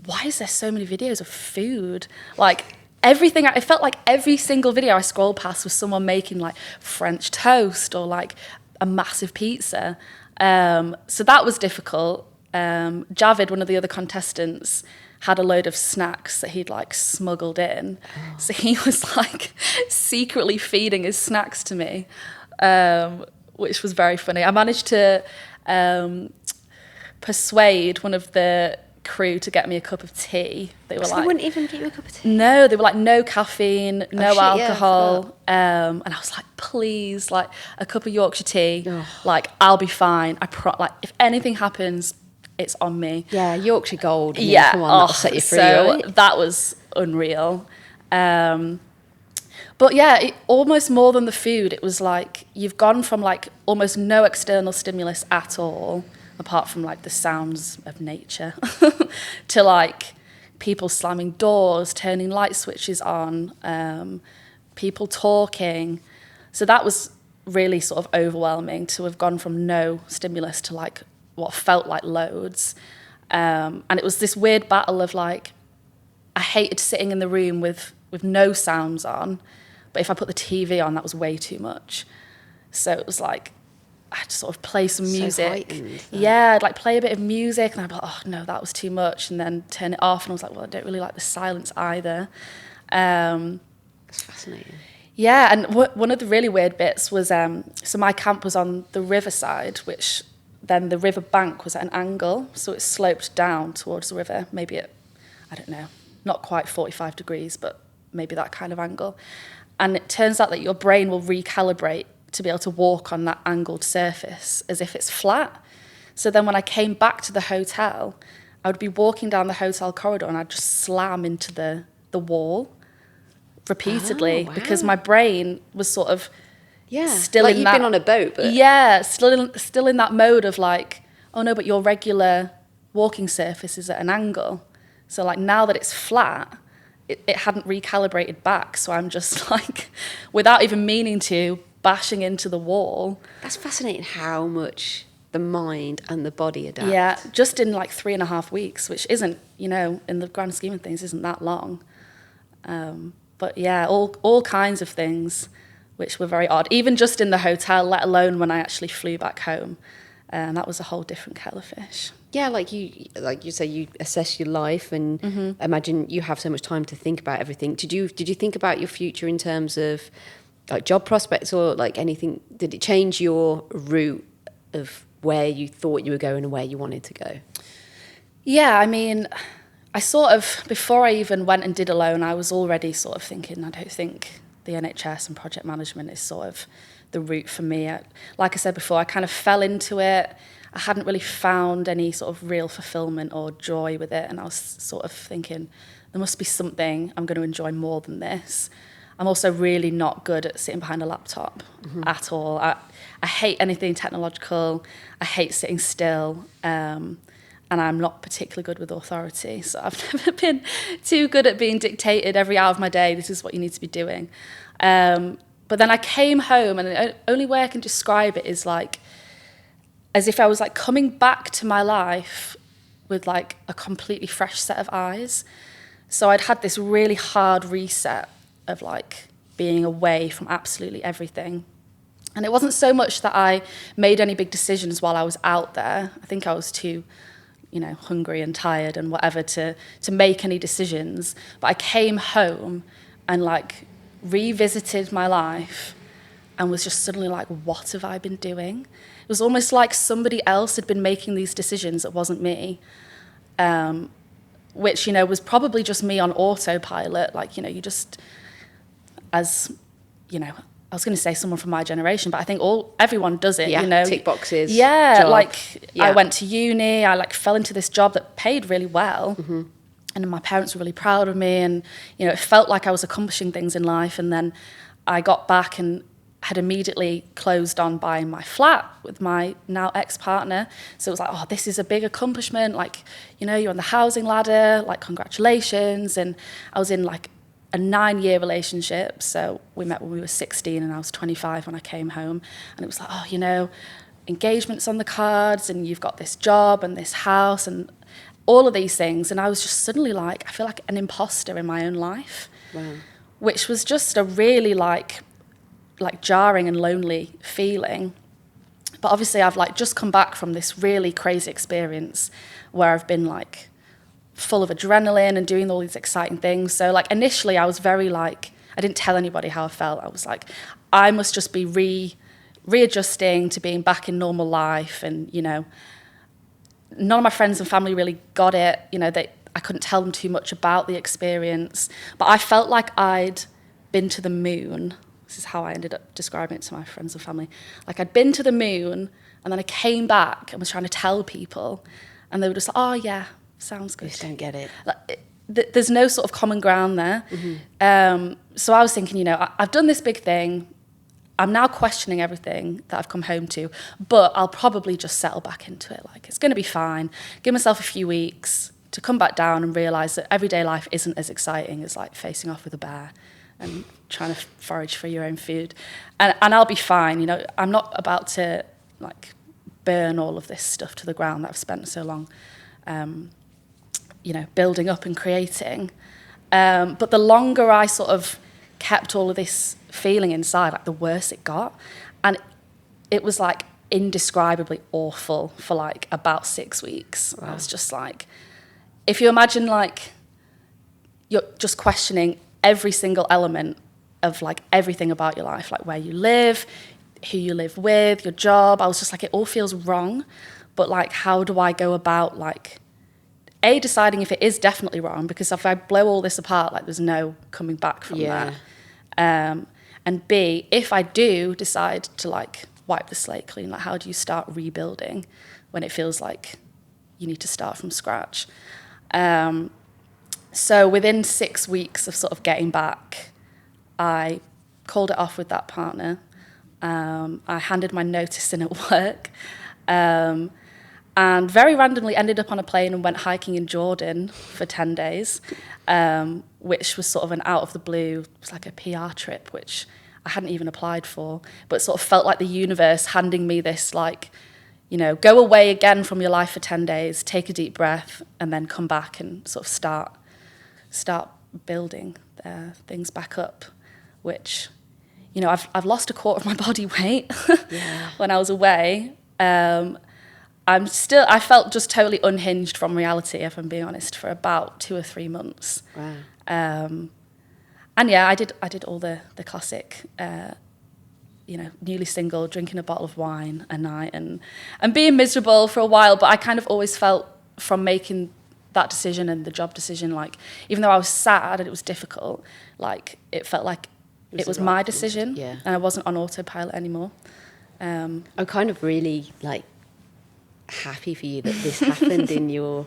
why is there so many videos of food? Like everything, it felt like every single video I scrolled past was someone making like French toast or like a massive pizza. So that was difficult. Javid, one of the other contestants, had a load of snacks that he'd like smuggled in. Oh. So he was like secretly feeding his snacks to me, which was very funny. I managed to persuade one of the crew to get me a cup of tea. They were so like, they wouldn't even get you a cup of tea? No, they were like, no caffeine, no alcohol. Yeah, and I was like, please, like a cup of Yorkshire tea, like I'll be fine. Like if anything happens, it's on me. Yeah, Yorkshire Gold. Come on, that'll set you free, so right? That was unreal. But yeah, almost more than the food, it was like you've gone from like almost no external stimulus at all, apart from like the sounds of nature, to like people slamming doors, turning light switches on, people talking. So that was really sort of overwhelming to have gone from no stimulus to like what felt like loads. And it was this weird battle of like, I hated sitting in the room with no sounds on, but if I put the TV on, that was way too much. So it was like, I'd sort of play some music. Yeah, I'd like play a bit of music and I'd be like, oh no, that was too much, and then turn it off, and I was like, well, I don't really like the silence either. That's fascinating. Yeah, and one of the really weird bits was, so my camp was on the riverside, which then the river bank was at an angle, so it sloped down towards the river, maybe at, I don't know, not quite 45 degrees, but maybe that kind of angle. And it turns out that your brain will recalibrate to be able to walk on that angled surface as if it's flat. So then when I came back to the hotel, I would be walking down the hotel corridor and I'd just slam into the wall repeatedly because my brain was sort of still like in you've that, been on a boat. But... Yeah, still in that mode of like, oh no, but your regular walking surface is at an angle. So like now that it's flat, it hadn't recalibrated back. So I'm just like, without even meaning to, bashing into the wall. That's fascinating how much the mind and the body adapt. Yeah, just in like 3.5 weeks, which isn't, you know, in the grand scheme of things, isn't that long. But yeah, all kinds of things which were very odd, even just in the hotel, let alone when I actually flew back home. That was a whole different kettle of fish. Yeah, like you say, you assess your life and imagine you have so much time to think about everything. Did you think about your future in terms of like job prospects or like anything? Did it change your route of where you thought you were going and where you wanted to go? Yeah, I mean, I sort of, before I even went and did Alone, I was already sort of thinking, I don't think the NHS and project management is sort of the route for me. Like I said before, I kind of fell into it. I hadn't really found any sort of real fulfillment or joy with it. And I was sort of thinking, there must be something I'm going to enjoy more than this. I'm also really not good at sitting behind a laptop at all. I hate anything technological. I hate sitting still. And I'm not particularly good with authority. So I've never been too good at being dictated every hour of my day. This is what you need to be doing. But then I came home, and the only way I can describe it is like, as if I was like coming back to my life with like a completely fresh set of eyes. So I'd had this really hard reset of like being away from absolutely everything. And it wasn't so much that I made any big decisions while I was out there. I think I was too, you know, hungry and tired and whatever to make any decisions. But I came home and like revisited my life and was just suddenly like, what have I been doing? It was almost like somebody else had been making these decisions. It wasn't me, which, you know, was probably just me on autopilot. Like, you know, you just, as, you know, I was going to say someone from my generation, but I think everyone does it, you know. Tick boxes. Yeah, job. like I went to uni, I like fell into this job that paid really well. And my parents were really proud of me, and, you know, it felt like I was accomplishing things in life. And then I got back and had immediately closed on buying my flat with my now ex-partner. So it was like, oh, this is a big accomplishment. Like, you know, you're on the housing ladder, like, congratulations. And I was in like a 9-year relationship. So we met when we were 16 and I was 25 when I came home. And it was like, oh, you know, engagements on the cards, and you've got this job and this house and all of these things. And I was just suddenly like, I feel like an imposter in my own life. Wow. Which was just a really like jarring and lonely feeling. But obviously I've like just come back from this really crazy experience where I've been like full of adrenaline and doing all these exciting things. So like initially I was very like, I didn't tell anybody how I felt. I was like, I must just be readjusting to being back in normal life. And, you know, none of my friends and family really got it. You know, I couldn't tell them too much about the experience, but I felt like I'd been to the moon. This is how I ended up describing it to my friends and family. Like, I'd been to the moon, and then I came back and was trying to tell people, and they were just like, oh, yeah, sounds good. I just don't get it. Like, there's no sort of common ground there. So I was thinking, you know, I've done this big thing. I'm now questioning everything that I've come home to, but I'll probably just settle back into it. Like, it's going to be fine. Give myself a few weeks to come back down and realise that everyday life isn't as exciting as, like, facing off with a bear and trying to forage for your own food. And I'll be fine, you know. I'm not about to, like, burn all of this stuff to the ground that I've spent so long, you know, building up and creating. But the longer I sort of kept all of this feeling inside, like the worse it got. And it was like indescribably awful for like about 6 weeks. Wow. I was just like, if you imagine like you're just questioning every single element of like everything about your life, like where you live, who you live with, your job. I was just like, it all feels wrong. But like, how do I go about like, A, deciding if it is definitely wrong? Because if I blow all this apart, like there's no coming back from that. And B, if I do decide to like wipe the slate clean, like how do you start rebuilding when it feels like you need to start from scratch? So within 6 weeks of sort of getting back, I called it off with that partner. I handed my notice in at work, and very randomly ended up on a plane and went hiking in Jordan for 10 days, which was sort of an out of the blue, it was like a PR trip, which I hadn't even applied for, but sort of felt like the universe handing me this, like, you know, go away again from your life for 10 days, take a deep breath, and then come back and sort of start building things back up, which, you know, I've lost a quarter of my body weight when I was away. I felt just totally unhinged from reality, if I'm being honest, for about 2 or 3 months. Wow. And yeah, I did all the classic, you know, newly single, drinking a bottle of wine a night and being miserable for a while. But I kind of always felt from making that decision and the job decision, like, even though I was sad and it was difficult, like, it felt like it was my decision. Yeah. And I wasn't on autopilot anymore. I'm kind of really, like, happy for you that this happened in your,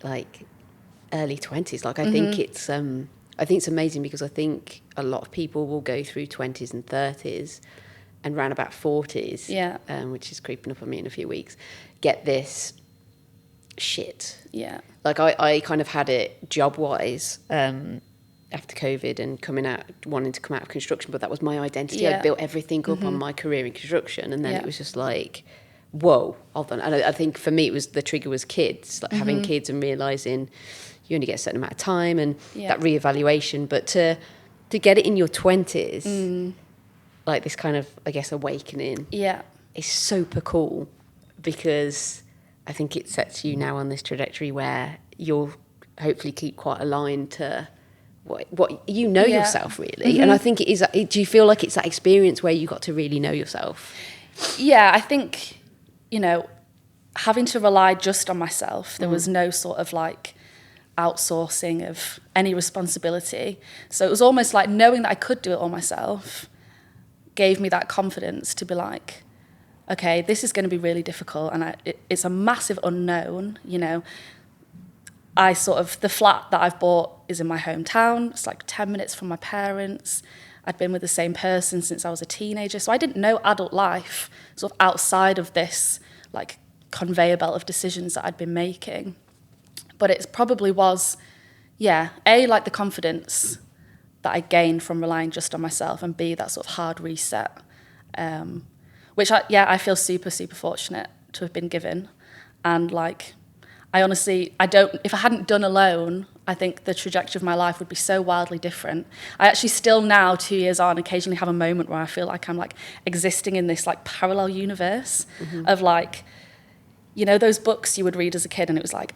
like, early 20s. Like, I think it's amazing, because I think a lot of people will go through 20s and 30s and round about 40s, which is creeping up on me in a few weeks, get this shit. Yeah. Like, I kind of had it job-wise after COVID and wanting to come out of construction, but that was my identity. I built everything up on my career in construction, and then it was just like, whoa, hold on. And I think for me, the trigger was kids, like having kids and realising you only get a certain amount of time and that reevaluation. But to get it in your 20s, like this kind of, I guess, awakening, is super cool, because I think it sets you now on this trajectory where you'll hopefully keep quite aligned to what you know yourself, really. And I think it is. Do you feel like it's that experience where you got to really know yourself? Yeah, I think, you know, having to rely just on myself, there was no sort of like outsourcing of any responsibility. So it was almost like knowing that I could do it all myself gave me that confidence to be like, okay, this is going to be really difficult, and it's a massive unknown, you know. The flat that I've bought is in my hometown. It's like 10 minutes from my parents. I'd been with the same person since I was a teenager. So I didn't know adult life sort of outside of this like conveyor belt of decisions that I'd been making. But it probably was, A, like the confidence that I gained from relying just on myself, and B, that sort of hard reset, which I feel super, super fortunate to have been given. And like, I honestly, if I hadn't done alone, I think the trajectory of my life would be so wildly different. I actually still now, 2 years on, occasionally have a moment where I feel like I'm like existing in this like parallel universe of like, you know, those books you would read as a kid, and it was like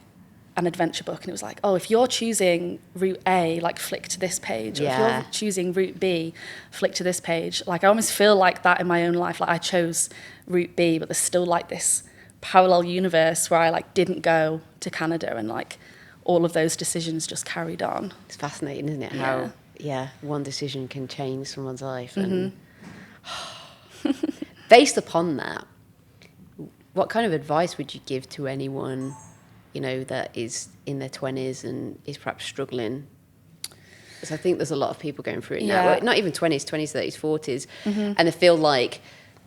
an adventure book, and it was like, oh, if you're choosing route A, like flick to this page, or if you're choosing route B, flick to this page. Like, I almost feel like that in my own life. Like, I chose route B, but there's still like this parallel universe where I like didn't go to Canada, and like all of those decisions just carried on. It's fascinating, isn't it? How one decision can change someone's life. And based upon that, what kind of advice would you give to anyone, you know, that is in their 20s and is perhaps struggling? Because I think there's a lot of people going through it now. Well, not even 20s, 30s, 40s, and they feel like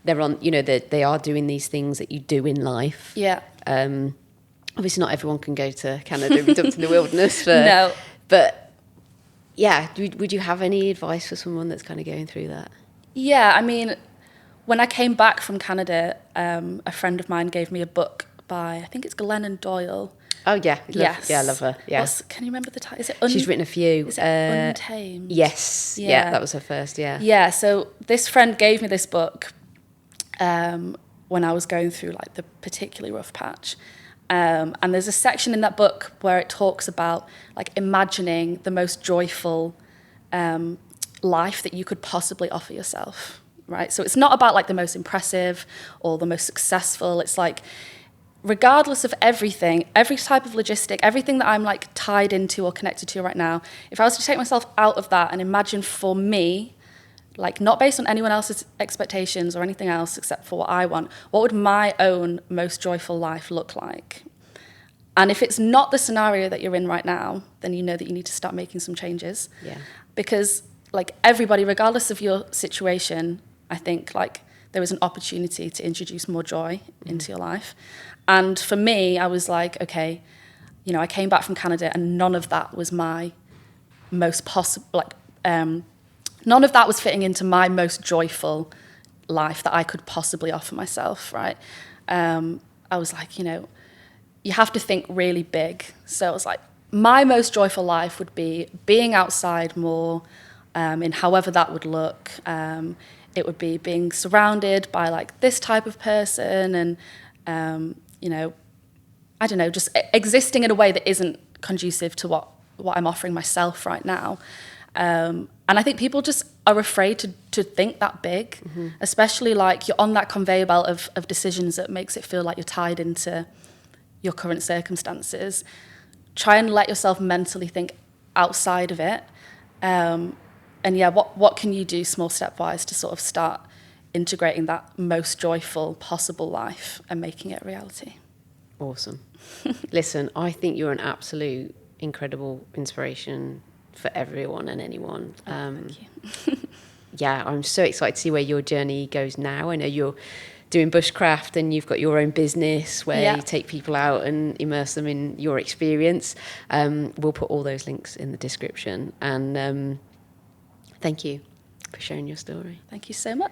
they're on, you know, they are doing these things that you do in life. Yeah. Obviously, not everyone can go to Canada and be dumped in the wilderness. No. But yeah, would you have any advice for someone that's kind of going through that? Yeah, I mean, when I came back from Canada, a friend of mine gave me a book by, I think it's Glennon Doyle. Oh, yeah. Yes. Yeah, I love her. Yeah. Can you remember the title? She's written a few. Is it Untamed? Yes. Yeah, that was her first, yeah. Yeah, so this friend gave me this book when I was going through like the particularly rough patch. And there's a section in that book where it talks about like imagining the most joyful life that you could possibly offer yourself, right? So it's not about like the most impressive or the most successful. It's like, regardless of everything, every type of logistic, everything that I'm like tied into or connected to right now, if I was to take myself out of that and imagine for me, like not based on anyone else's expectations or anything else except for what I want, what would my own most joyful life look like? And if it's not the scenario that you're in right now, then you know that you need to start making some changes. Yeah. Because like everybody, regardless of your situation, I think like there is an opportunity to introduce more joy into your life. And for me, I was like, okay, you know, I came back from Canada and none of that was my most possible, like, none of that was fitting into my most joyful life that I could possibly offer myself, right? I was like, you know, you have to think really big. So I was like, my most joyful life would be being outside more, in however that would look. It would be being surrounded by like this type of person and, you know, I don't know, just existing in a way that isn't conducive to what I'm offering myself right now. And I think people just are afraid to think that big, especially like you're on that conveyor belt of decisions that makes it feel like you're tied into your current circumstances. Try and let yourself mentally think outside of it. And yeah, what can you do small stepwise to sort of start integrating that most joyful possible life and making it a reality? Awesome. Listen, I think you're an absolute incredible inspiration for everyone and anyone. Thank you. Yeah, I'm so excited to see where your journey goes now. I know you're doing bushcraft and you've got your own business where you take people out and immerse them in your experience. We'll put all those links in the description. And thank you for sharing your story. Thank you so much.